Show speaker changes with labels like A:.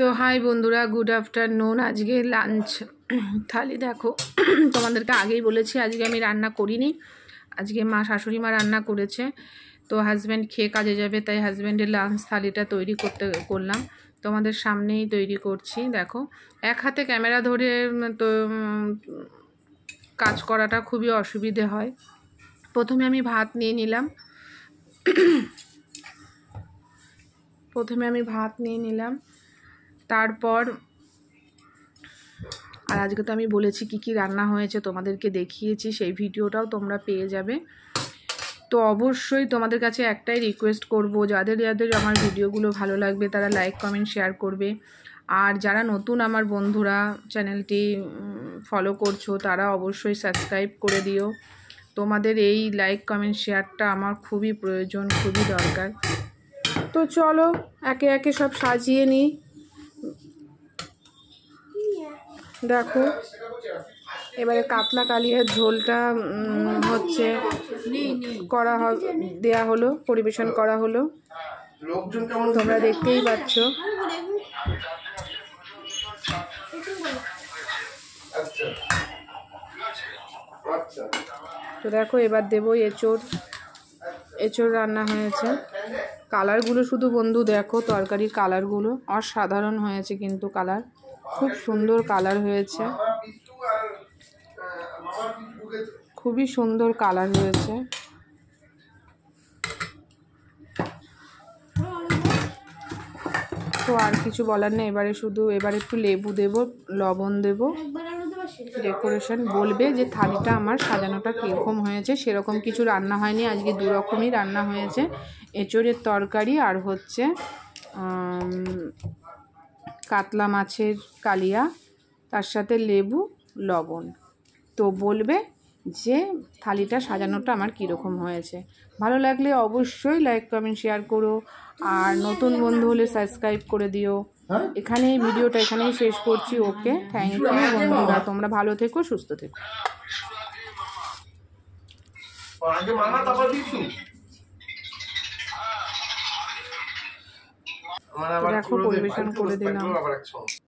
A: তো হাই বন্ধুরা, good afternoon. আজকে লাঞ্চ থালি দেখো, তোমাদেরকে আগেই বলেছি আজকে আমি রান্না করিনি। আজকে শাশুড়ি মা রান্না করেছে। তো হাজব্যান্ড খেয়ে কাজে যাবে, তাই হাজব্যান্ডের লাঞ্চ থালিটা তৈরি করলাম। তোমাদের সামনেই তৈরি করছি। দেখো, এক হাতে ক্যামেরা ধরে তো কাজ করাটা খুবই অসুবিধে হয়। প্রথমে আমি ভাত নিয়ে নিলাম। তারপর আর আজকে তো আমি বলেছি কি কি রান্না হয়েছে, তোমাদেরকে দেখিয়েছি, সেই ভিডিওটাও তোমরা পেয়ে যাবে। তো অবশ্যই তোমাদের কাছে একটাই রিকোয়েস্ট করব, যাদের যাদের আমার ভিডিওগুলো ভালো লাগবে তারা লাইক কমেন্ট শেয়ার করবে। আর যারা নতুন আমার বন্ধুরা চ্যানেলটি ফলো করছো তারা অবশ্যই সাবস্ক্রাইব করে দিও। তোমাদের এই লাইক কমেন্ট শেয়ারটা আমার খুবই প্রয়োজন, খুবই দরকার। তো চলো একে একে সব সাজিয়ে নিই। দেখো, এবারে কাতলা কালিয়ার ঝোলটা হচ্ছে দেয়া হলো, পরিবেশন করা হলো। তোমরা দেখতেই পাচ্ছ। তো দেখো, এবার দেবো এঁচোড় রান্না হয়েছে। কালারগুলো শুধু বন্ধু দেখো, তরকারির কালারগুলো অসাধারণ হয়েছে, কিন্তু কালার খুব সুন্দর কালার হয়েছে, খুবই সুন্দর কালার হয়েছে। তো আর কিছু বলার নেই। এবারে একটু লেবু দেব, লবণ দেব, ডেকোরেশন। বলবে যে থালিটা আমার সাজানোটা কীরকম হয়েছে। সেরকম কিছু রান্না হয়নি, আজকে দু রকমই রান্না হয়েছে। এঁচোড়ের তরকারি আর হচ্ছে কাতলা মাছের কালিয়া, তার সাথে লেবু, লবণ। তো বলবে যে থালিটা সাজানোটা আমার কীরকম হয়েছে। ভালো লাগলে অবশ্যই লাইক কমেন্ট শেয়ার করো, আর নতুন বন্ধু হলে সাবস্ক্রাইব করে দিও। এখানেই ভিডিওটা এখানেই শেষ করছি। ওকে, থ্যাংক ইউ বন্ধুরা, তোমরা ভালো থেকো, সুস্থ থেকো। দেখো, পরিবেশন করে দিলাম।